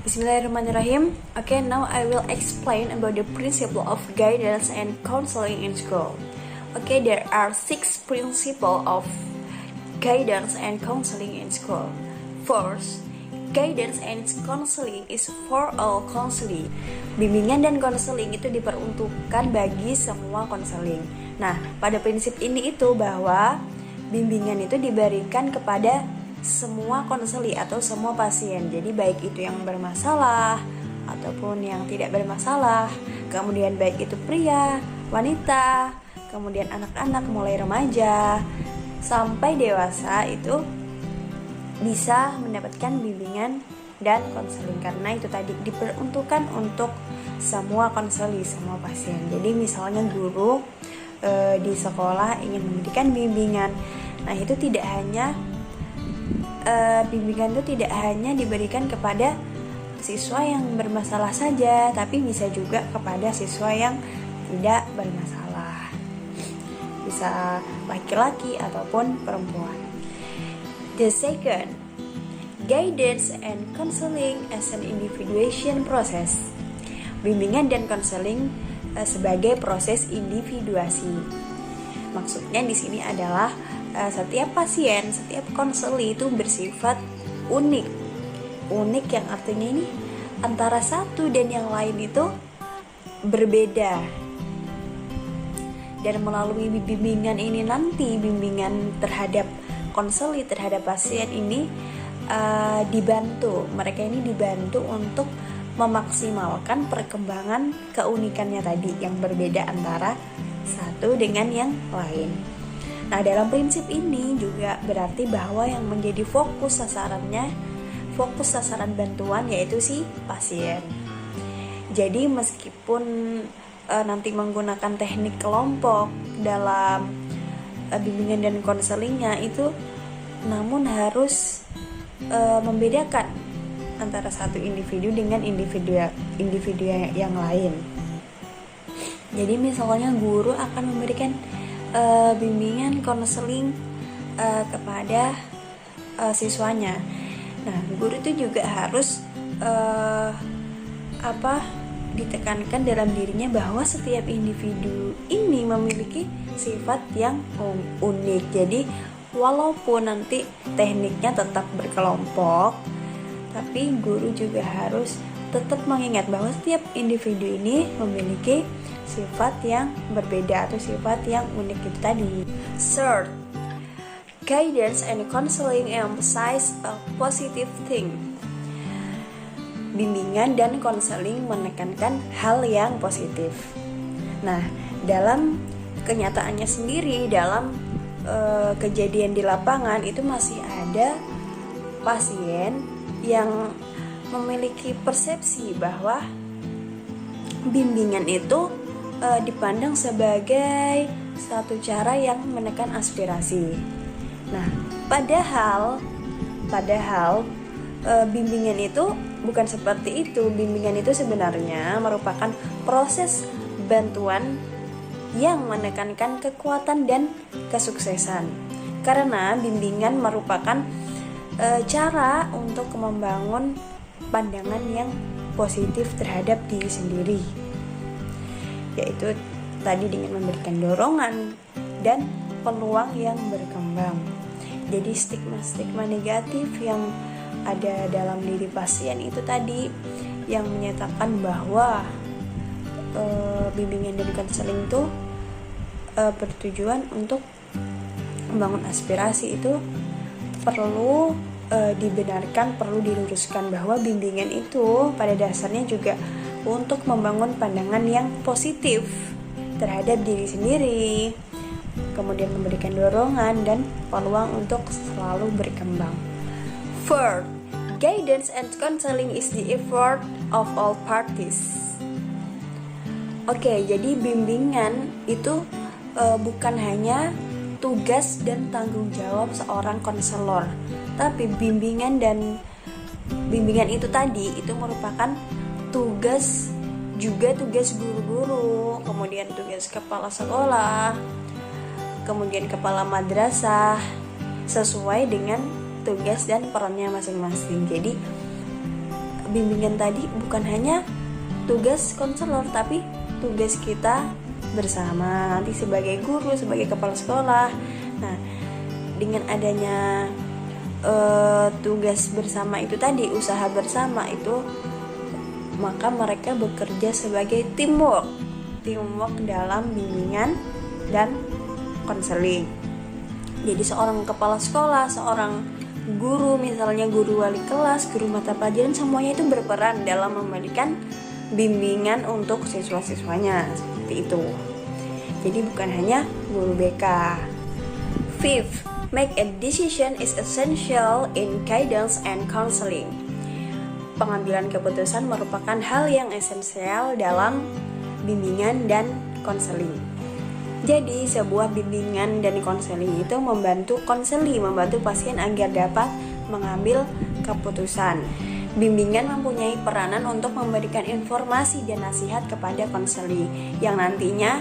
Bismillahirrahmanirrahim. Okay, now I will explain about the principle of guidance and counseling in school. Okay, there are 6 principles of guidance and counseling in school. First, guidance and counseling is for all counseling. Bimbingan dan konseling itu diperuntukkan bagi semua konseling. Nah, pada prinsip ini itu bahwa bimbingan itu diberikan kepada semua konseli atau semua pasien. Jadi baik itu yang bermasalah ataupun yang tidak bermasalah. Kemudian baik itu pria, wanita, kemudian anak-anak mulai remaja sampai dewasa itu bisa mendapatkan bimbingan dan konseling, karena itu tadi diperuntukkan untuk semua konseli, semua pasien. Jadi misalnya guru di sekolah ingin memberikan bimbingan, nah itu tidak hanya bimbingan itu tidak hanya diberikan kepada siswa yang bermasalah saja, tapi bisa juga kepada siswa yang tidak bermasalah, bisa laki-laki ataupun perempuan. The second, guidance and counseling as an individuation process. Bimbingan dan konseling sebagai proses individuasi. Maksudnya di sini adalah setiap pasien, setiap konseli itu bersifat unik. Unik yang artinya ini antara satu dan yang lain itu berbeda. Dan melalui bimbingan ini nanti, bimbingan terhadap konseli, terhadap pasien ini dibantu. Mereka ini dibantu untuk memaksimalkan perkembangan keunikannya tadi yang berbeda antara satu dengan yang lain. Nah, dalam prinsip ini juga berarti bahwa yang menjadi fokus sasaran bantuan yaitu si pasien. Jadi meskipun nanti menggunakan teknik kelompok dalam bimbingan dan konselingnya itu, namun harus membedakan antara satu individu dengan individu yang lain. Jadi misalnya guru akan memberikan bimbingan konseling kepada siswanya. Nah, guru itu juga harus ditekankan dalam dirinya bahwa setiap individu ini memiliki sifat yang unik. Jadi walaupun nanti tekniknya tetap berkelompok, tapi guru juga harus tetap mengingat bahwa setiap individu ini memiliki sifat yang berbeda atau sifat yang unik itu tadi. Third, guidance and counseling emphasize a positive thing. Bimbingan dan konseling menekankan hal yang positif. Nah, dalam kenyataannya sendiri, dalam kejadian di lapangan itu masih ada pasien yang memiliki persepsi bahwa bimbingan itu dipandang sebagai satu cara yang menekan aspirasi. Nah, padahal bimbingan itu bukan seperti itu. Bimbingan itu sebenarnya merupakan proses bantuan yang menekankan kekuatan dan kesuksesan. Karena bimbingan merupakan cara untuk membangun pandangan yang positif terhadap diri sendiri, yaitu tadi dengan memberikan dorongan dan peluang yang berkembang. Jadi stigma-stigma negatif yang ada dalam diri pasien itu tadi yang menyatakan bahwa bimbingan dan konseling itu bertujuan untuk membangun aspirasi, itu perlu dibenarkan, perlu diluruskan bahwa bimbingan itu pada dasarnya juga untuk membangun pandangan yang positif terhadap diri sendiri, kemudian memberikan dorongan dan peluang untuk selalu berkembang. Fourth, guidance and counseling is the effort of all parties. Oke, jadi bimbingan itu bukan hanya tugas dan tanggung jawab seorang konselor, tapi bimbingan itu tadi itu merupakan tugas guru-guru, kemudian tugas kepala sekolah, kemudian kepala madrasah, sesuai dengan tugas dan perannya masing-masing. Jadi bimbingan tadi bukan hanya tugas konselor, tapi tugas kita bersama nanti sebagai guru, sebagai kepala sekolah. Nah, dengan adanya tugas bersama itu tadi, usaha bersama itu, maka mereka bekerja sebagai teamwork dalam bimbingan dan konseling. Jadi seorang kepala sekolah, seorang guru, misalnya guru wali kelas, guru mata pelajaran, semuanya itu berperan dalam memberikan bimbingan untuk siswa-siswanya, seperti itu. Jadi bukan hanya guru BK. Fifth, make a decision is essential in guidance and counseling. Pengambilan keputusan merupakan hal yang esensial dalam bimbingan dan konseling. Jadi sebuah bimbingan dan konseling itu membantu pasien agar dapat mengambil keputusan. Bimbingan mempunyai peranan untuk memberikan informasi dan nasihat kepada konseli, yang nantinya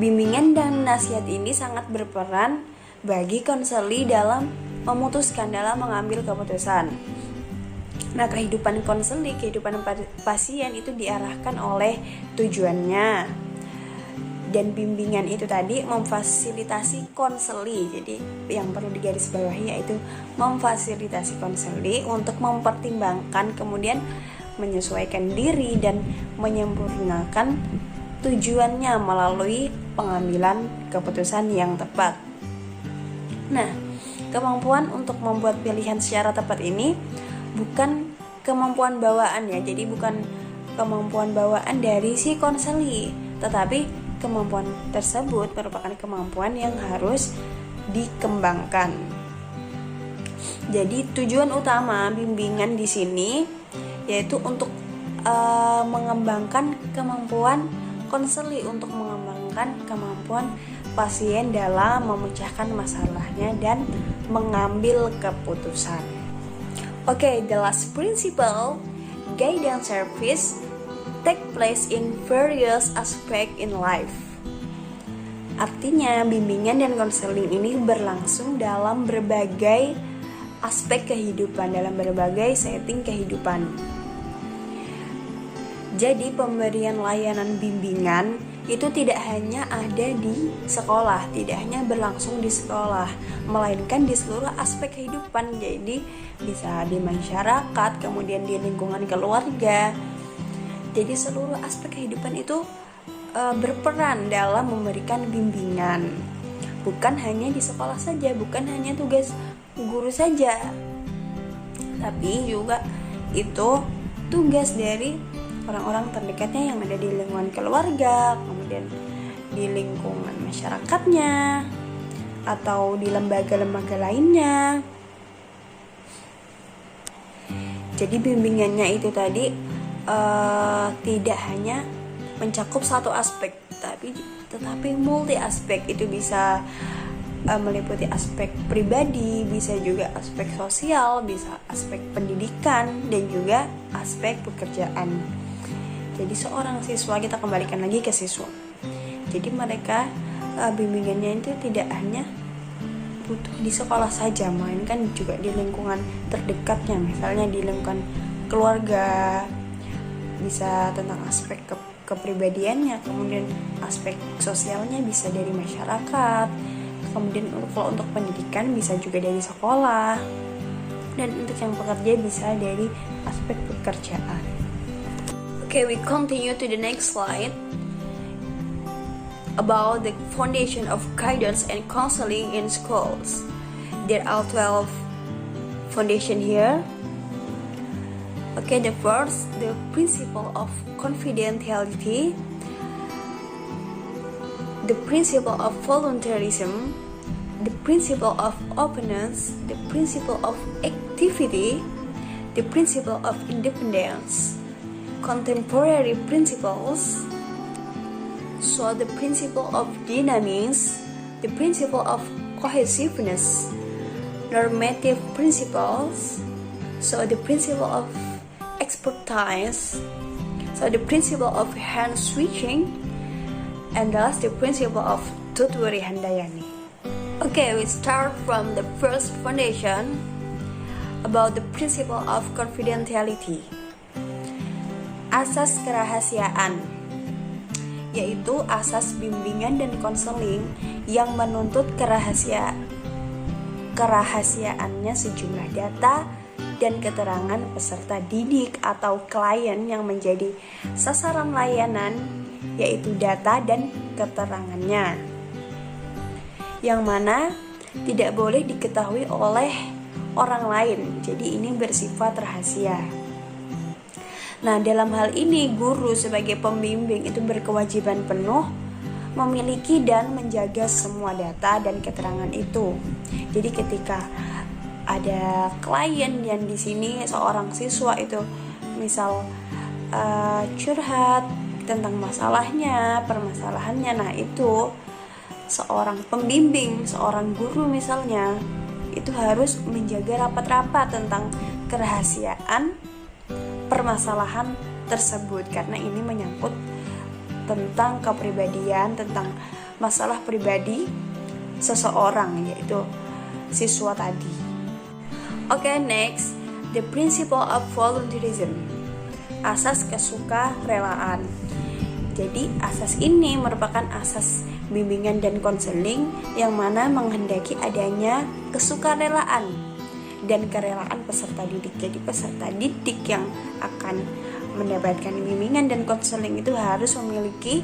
bimbingan dan nasihat ini sangat berperan bagi konseli dalam memutuskan, dalam mengambil keputusan. Nah, kehidupan konseli, kehidupan pasien itu diarahkan oleh tujuannya. Dan bimbingan itu tadi memfasilitasi konseli. Jadi yang perlu digarisbawahi yaitu memfasilitasi konseli untuk mempertimbangkan, kemudian menyesuaikan diri dan menyempurnakan tujuannya melalui pengambilan keputusan yang tepat. Nah, kemampuan untuk membuat pilihan secara tepat ini bukan kemampuan bawaan ya. Jadi bukan kemampuan bawaan dari si konseli, tetapi kemampuan tersebut merupakan kemampuan yang harus dikembangkan. Jadi tujuan utama bimbingan di sini yaitu untuk mengembangkan kemampuan konseli, untuk mengembangkan kemampuan pasien dalam memecahkan masalahnya dan mengambil keputusan. Okay, the last principle, guidance service take place in various aspects in life. Artinya, bimbingan dan konseling ini berlangsung dalam berbagai aspek kehidupan, dalam berbagai setting kehidupan. Jadi, pemberian layanan bimbingan itu tidak hanya ada di sekolah, tidak hanya berlangsung di sekolah, melainkan di seluruh aspek kehidupan. Jadi, bisa di masyarakat, kemudian di lingkungan keluarga. Jadi seluruh aspek kehidupan itu berperan dalam memberikan bimbingan. Bukan hanya di sekolah saja, bukan hanya tugas guru saja, tapi juga itu tugas dari orang-orang terdekatnya yang ada di lingkungan keluarga, kemudian di lingkungan masyarakatnya, atau di lembaga-lembaga lainnya. Jadi bimbingannya itu tadi tidak hanya mencakup satu aspek, tetapi multi aspek. Itu bisa meliputi aspek pribadi, bisa juga aspek sosial, bisa aspek pendidikan, dan juga aspek pekerjaan. Jadi seorang siswa, kita kembalikan lagi ke siswa. Jadi mereka bimbingannya itu tidak hanya butuh di sekolah saja, melainkan juga di lingkungan terdekatnya, misalnya di lingkungan keluarga, bisa tentang aspek kepribadiannya, kemudian aspek sosialnya bisa dari masyarakat, kemudian kalau untuk pendidikan bisa juga dari sekolah, dan untuk yang pekerja bisa dari aspek pekerjaan. Okay, we continue to the next slide about the foundation of guidance and counseling in schools. There are 12 foundation here. Okay, the first, the principle of confidentiality, the principle of voluntarism, the principle of openness, the principle of activity, the principle of independence, contemporary principles, so the principle of dynamics, the principle of cohesiveness, normative principles, so the principle of expertise, so the principle of hand switching, and thus the principle of Tutwari Handayani. Okay, we start from the first foundation, about the principle of confidentiality. Asas kerahasiaan, yaitu asas bimbingan dan konseling yang menuntut kerahasiaannya sejumlah data dan keterangan peserta didik atau klien yang menjadi sasaran layanan, yaitu data dan keterangannya, yang mana tidak boleh diketahui oleh orang lain. Jadi ini bersifat rahasia. Nah, dalam hal ini guru sebagai pembimbing itu berkewajiban penuh memiliki dan menjaga semua data dan keterangan itu. Jadi ketika ada klien yang di sini seorang siswa itu misal curhat tentang permasalahannya, nah itu seorang pembimbing, seorang guru misalnya itu harus menjaga rapat-rapat tentang kerahasiaan permasalahan tersebut, karena ini menyangkut tentang kepribadian, tentang masalah pribadi seseorang, yaitu siswa tadi. Oke, next, the principle of volunteerism, asas kesukarelaan. Jadi asas ini merupakan asas bimbingan dan konseling yang mana menghendaki adanya kesukarelaan dan kerelaan peserta didik. Jadi peserta didik yang akan mendapatkan bimbingan dan konseling itu harus memiliki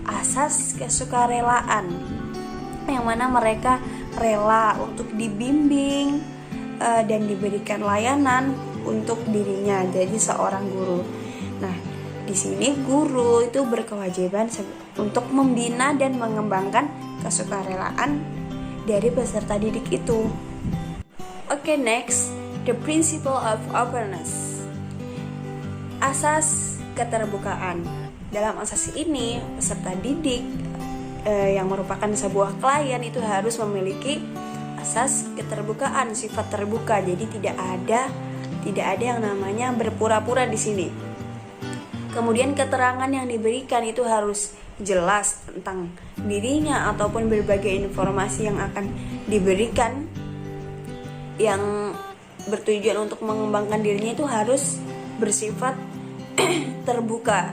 asas kesukarelaan, yang mana mereka rela untuk dibimbing dan diberikan layanan untuk dirinya. Jadi seorang guru. Nah, di sini guru itu berkewajiban untuk membina dan mengembangkan kesukarelaan dari peserta didik itu. Oke, next, the principle of openness, asas keterbukaan. Dalam asas ini, peserta didik yang merupakan sebuah klien itu harus memiliki asas keterbukaan, sifat terbuka. Jadi tidak ada yang namanya berpura-pura di sini. Kemudian keterangan yang diberikan itu harus jelas tentang dirinya ataupun berbagai informasi yang akan diberikan yang bertujuan untuk mengembangkan dirinya itu harus bersifat terbuka.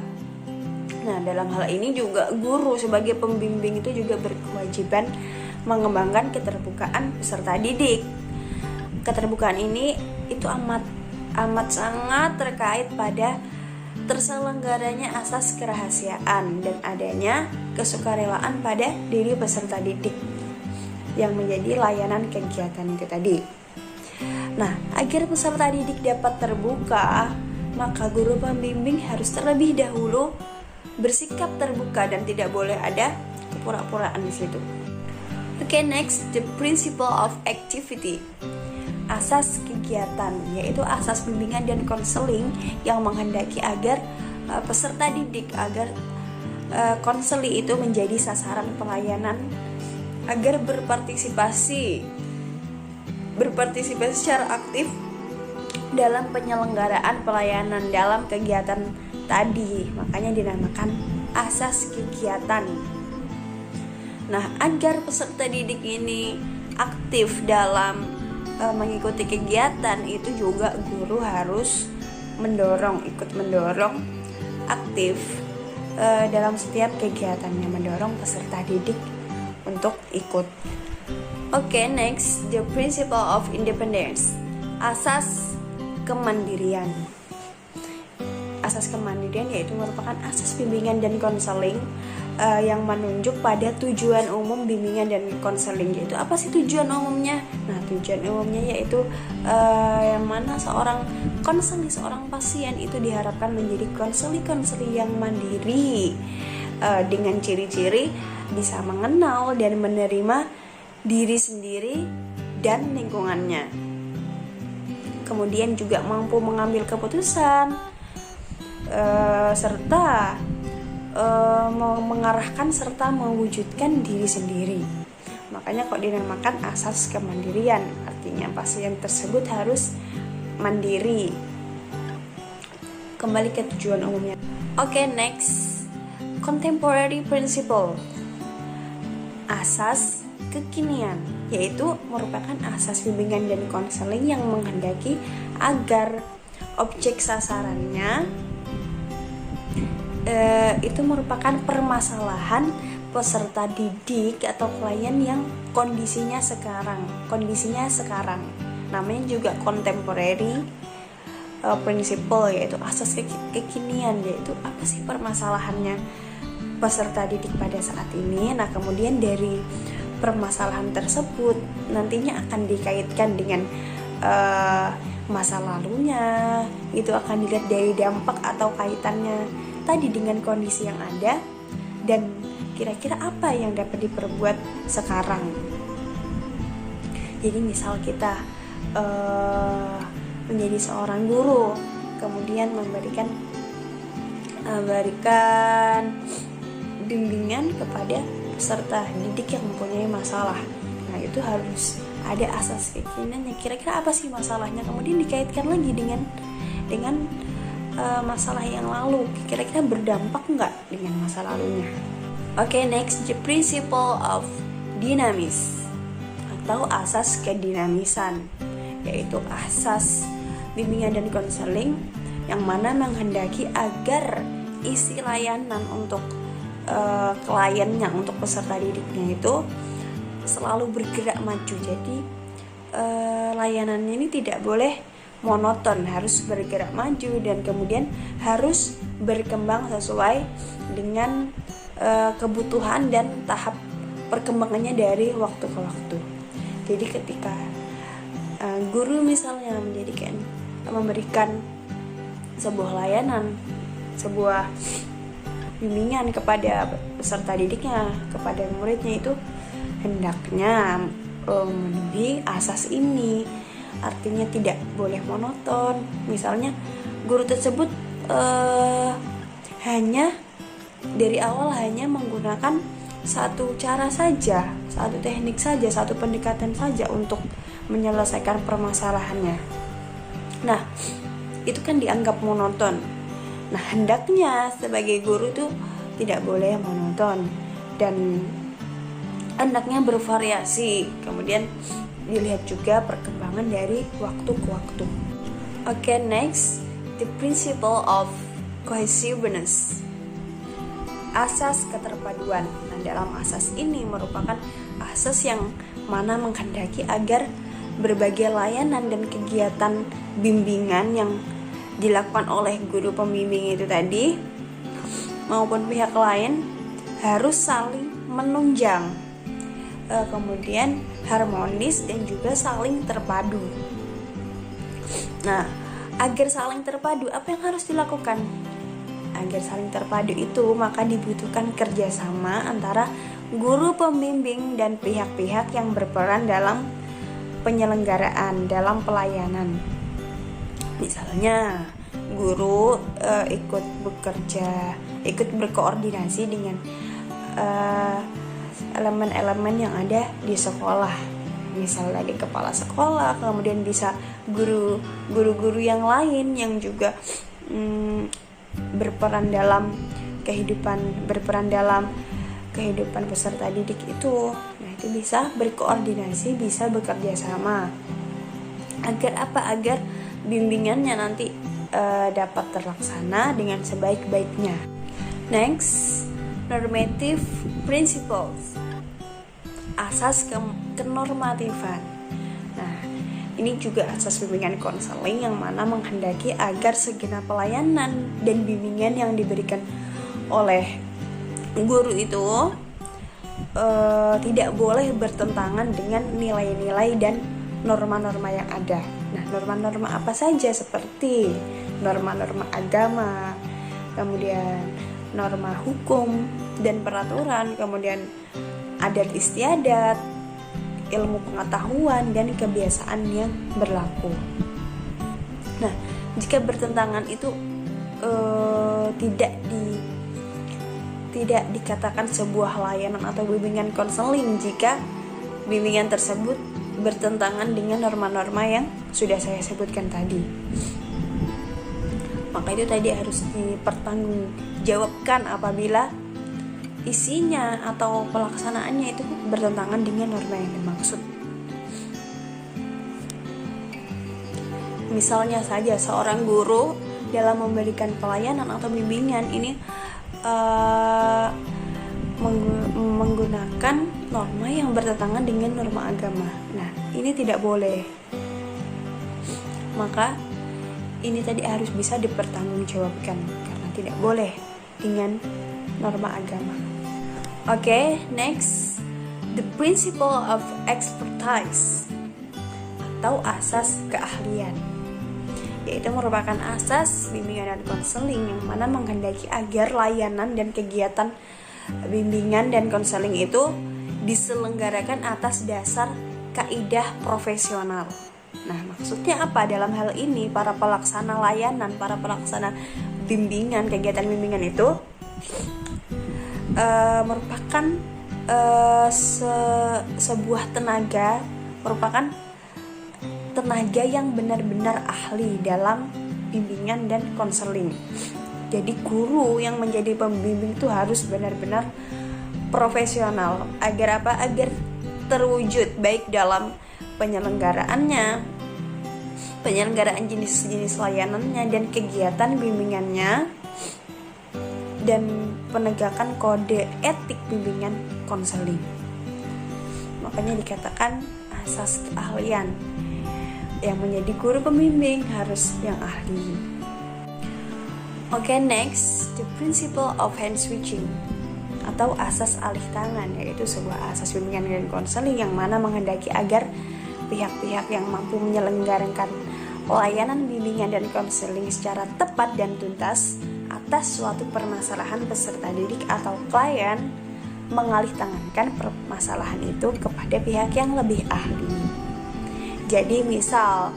Nah, dalam hal ini juga guru sebagai pembimbing itu juga berkewajiban mengembangkan keterbukaan peserta didik. Keterbukaan ini itu amat sangat terkait pada terselenggaranya asas kerahasiaan dan adanya kesukarelaan pada diri peserta didik yang menjadi layanan kegiatan itu tadi. Nah, agar peserta didik dapat terbuka, maka guru pembimbing harus terlebih dahulu bersikap terbuka dan tidak boleh ada kepura-puraan di situ. Oke, next, the principle of activity, asas kegiatan, yaitu asas bimbingan dan konseling yang menghendaki agar peserta didik, agar konseli itu menjadi sasaran pelayanan, agar berpartisipasi secara aktif dalam penyelenggaraan pelayanan dalam kegiatan tadi. Makanya dinamakan asas kegiatan. Nah, agar peserta didik ini aktif dalam mengikuti kegiatan, itu juga guru harus ikut mendorong aktif dalam setiap kegiatannya, mendorong peserta didik untuk ikut. Oke, next, the principle of independence, asas kemandirian. Asas kemandirian yaitu merupakan asas bimbingan dan konseling yang menunjuk pada tujuan umum bimbingan dan konseling. Yaitu apa sih tujuan umumnya? Nah, tujuan umumnya yaitu yang mana seorang pasien itu diharapkan menjadi konseli yang mandiri dengan ciri-ciri bisa mengenal dan menerima diri sendiri dan lingkungannya. Kemudian juga mampu mengambil keputusan serta mengarahkan serta mewujudkan diri sendiri. Makanya kok dinamakan asas kemandirian, artinya pasien tersebut harus mandiri. Kembali ke tujuan umumnya. Oke, next, contemporary principle, asas kekinian. yaitu merupakan asas bimbingan dan konseling yang menghendaki agar objek sasarannya itu merupakan permasalahan peserta didik atau klien yang kondisinya sekarang. Namanya juga contemporary principle, yaitu asas kekinian, yaitu apa sih permasalahannya peserta didik pada saat ini. Nah, kemudian dari permasalahan tersebut nantinya akan dikaitkan dengan masa lalunya, itu akan dilihat dari dampak atau kaitannya tadi dengan kondisi yang ada, dan kira-kira apa yang dapat diperbuat sekarang. Jadi misal kita menjadi seorang guru, kemudian memberikan bimbingan kepada peserta didik yang mempunyai masalah. Nah, itu harus ada asas kekiniannya. Kira-kira apa sih masalahnya? Kemudian dikaitkan lagi dengan masalah yang lalu. Kira-kira berdampak nggak dengan masa lalunya? Oke, next, the principle of dynamics atau asas kedinamisan, yaitu asas bimbingan dan konseling yang mana menghendaki agar isi layanan untuk kliennya, untuk peserta didiknya itu selalu bergerak maju. Jadi layanannya ini tidak boleh monoton, harus bergerak maju dan kemudian harus berkembang sesuai dengan kebutuhan dan tahap perkembangannya dari waktu ke waktu. Jadi ketika guru misalnya memberikan sebuah layanan, sebuah bimbingan kepada peserta didiknya, kepada muridnya, itu hendaknya memenuhi asas ini. Artinya tidak boleh monoton. Misalnya guru tersebut hanya dari awal hanya menggunakan satu cara saja, satu teknik saja, satu pendekatan saja untuk menyelesaikan permasalahannya. Nah, itu kan dianggap monoton. Nah, hendaknya sebagai guru itu tidak boleh monoton dan hendaknya bervariasi. Kemudian dilihat juga perkembangan dari waktu ke waktu. Oke, next, the principle of cohesiveness. Asas keterpaduan. Nah, dalam asas ini merupakan asas yang mana menghendaki agar berbagai layanan dan kegiatan bimbingan yang dilakukan oleh guru pembimbing itu tadi maupun pihak lain harus saling menunjang, kemudian harmonis dan juga saling terpadu. Nah, agar saling terpadu, apa yang harus dilakukan? Agar saling terpadu itu maka dibutuhkan kerjasama antara guru pembimbing dan pihak-pihak yang berperan dalam penyelenggaraan, dalam pelayanan. Misalnya guru ikut berkoordinasi dengan elemen-elemen yang ada di sekolah, misalnya di kepala sekolah, kemudian bisa guru-guru yang lain yang juga berperan dalam kehidupan peserta didik itu. Nah, itu bisa berkoordinasi, bisa bekerja sama. Agar apa? Agar bimbingannya nanti dapat terlaksana dengan sebaik-baiknya. Next, normative principles. Asas kenormatifan. Nah, ini juga asas bimbingan konseling yang mana menghendaki agar segenap pelayanan dan bimbingan yang diberikan oleh guru itu tidak boleh bertentangan dengan nilai-nilai dan norma-norma yang ada. Nah, norma-norma apa saja? Seperti norma-norma agama, kemudian norma hukum dan peraturan, kemudian adat istiadat, ilmu pengetahuan, dan kebiasaan yang berlaku. Nah, jika bertentangan itu tidak dikatakan sebuah layanan atau bimbingan konseling jika bimbingan tersebut bertentangan dengan norma-norma yang sudah saya sebutkan tadi. Maka itu tadi harus dipertanggungjawabkan apabila isinya atau pelaksanaannya itu bertentangan dengan norma yang dimaksud. Misalnya saja seorang guru dalam memberikan pelayanan atau bimbingan ini menggunakan norma yang bertentangan dengan norma agama. Nah, ini tidak boleh. Maka ini tadi harus bisa dipertanggungjawabkan karena tidak boleh dengan norma agama. Oke, next, the principle of expertise atau asas keahlian, yaitu merupakan asas bimbingan dan konseling yang mana menghendaki agar layanan dan kegiatan bimbingan dan konseling itu diselenggarakan atas dasar kaidah profesional. Nah, maksudnya apa dalam hal ini? Para pelaksana layanan, para pelaksana bimbingan, kegiatan bimbingan itu merupakan sebuah tenaga, merupakan tenaga yang benar-benar ahli dalam bimbingan dan konseling. Jadi guru yang menjadi pembimbing itu harus benar-benar profesional. Agar apa? Agar terwujud baik dalam penyelenggaraan jenis-jenis layanannya dan kegiatan bimbingannya, dan penegakan kode etik bimbingan konseling. Makanya dikatakan asas keahlian. Yang menjadi guru pembimbing harus yang ahli. Oke, next, the principle of hand switching atau asas alih tangan, yaitu sebuah asas bimbingan dan konseling yang mana menghendaki agar pihak-pihak yang mampu menyelenggarakan pelayanan bimbingan dan konseling secara tepat dan tuntas atas suatu permasalahan peserta didik atau klien mengalih tangankan permasalahan itu kepada pihak yang lebih ahli. Jadi misal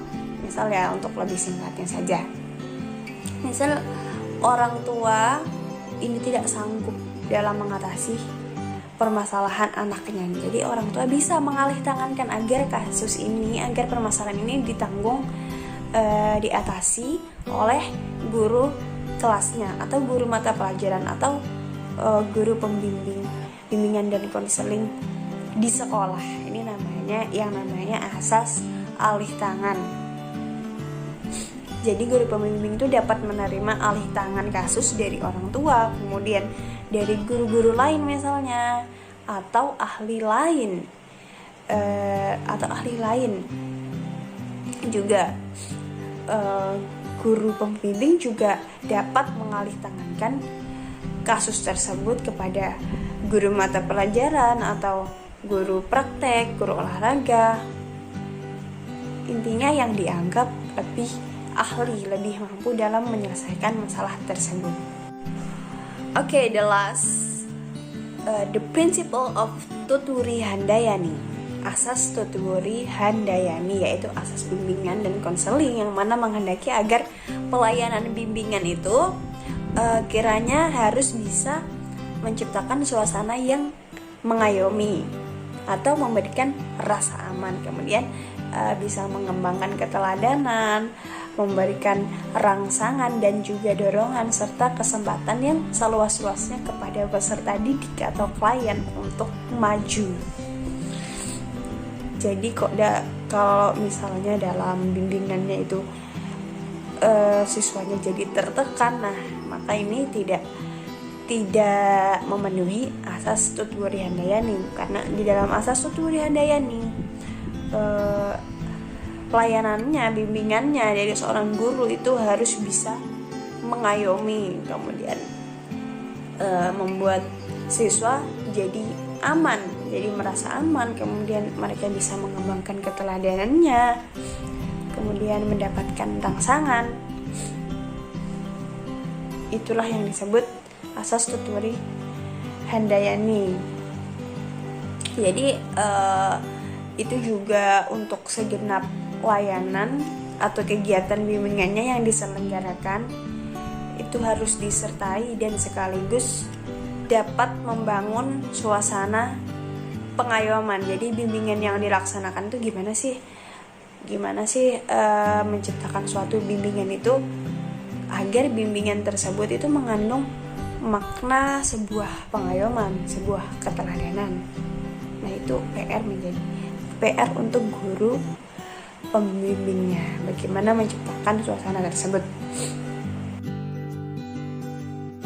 ya, untuk lebih singkatnya saja, misal orang tua ini tidak sanggup dalam mengatasi permasalahan anaknya, jadi orang tua bisa mengalih tangankan agar kasus ini, agar permasalahan ini ditanggung, diatasi oleh guru kelasnya atau guru mata pelajaran atau guru bimbingan dan konseling di sekolah. Ini namanya asas alih tangan. Jadi guru pembimbing itu dapat menerima alih tangan kasus dari orang tua, kemudian dari guru-guru lain misalnya, atau ahli lain, juga guru pembimbing juga dapat mengalih tangankan kasus tersebut kepada guru mata pelajaran atau guru praktek, guru olahraga. Intinya yang dianggap lebih ahli, lebih mampu dalam menyelesaikan masalah tersebut. Oke, the last, the principle of tuturi handayani, asas tuturi handayani, yaitu asas bimbingan dan konseling yang mana menghendaki agar pelayanan bimbingan itu kiranya harus bisa menciptakan suasana yang mengayomi atau memberikan rasa aman, kemudian bisa mengembangkan keteladanan, memberikan rangsangan dan juga dorongan serta kesempatan yang seluas-luasnya kepada peserta didik atau klien untuk maju. Jadi kalau misalnya dalam bimbingannya itu siswanya jadi tertekan, nah maka ini tidak memenuhi asas tuturi handayani, karena di dalam asas tuturi handayani pelayanannya, bimbingannya dari seorang guru itu harus bisa mengayomi, kemudian membuat siswa jadi aman, jadi merasa aman, kemudian mereka bisa mengembangkan keteladanannya, kemudian mendapatkan rangsangan. Itulah yang disebut asas tuturi handayani. Jadi itu juga untuk segenap layanan atau kegiatan bimbingannya yang diselenggarakan itu harus disertai dan sekaligus dapat membangun suasana pengayoman. Jadi bimbingan yang dilaksanakan itu gimana sih menciptakan suatu bimbingan itu agar bimbingan tersebut itu mengandung makna sebuah pengayoman, sebuah keteladanan. Nah, itu PR untuk guru pembimbingnya, bagaimana menciptakan suasana tersebut.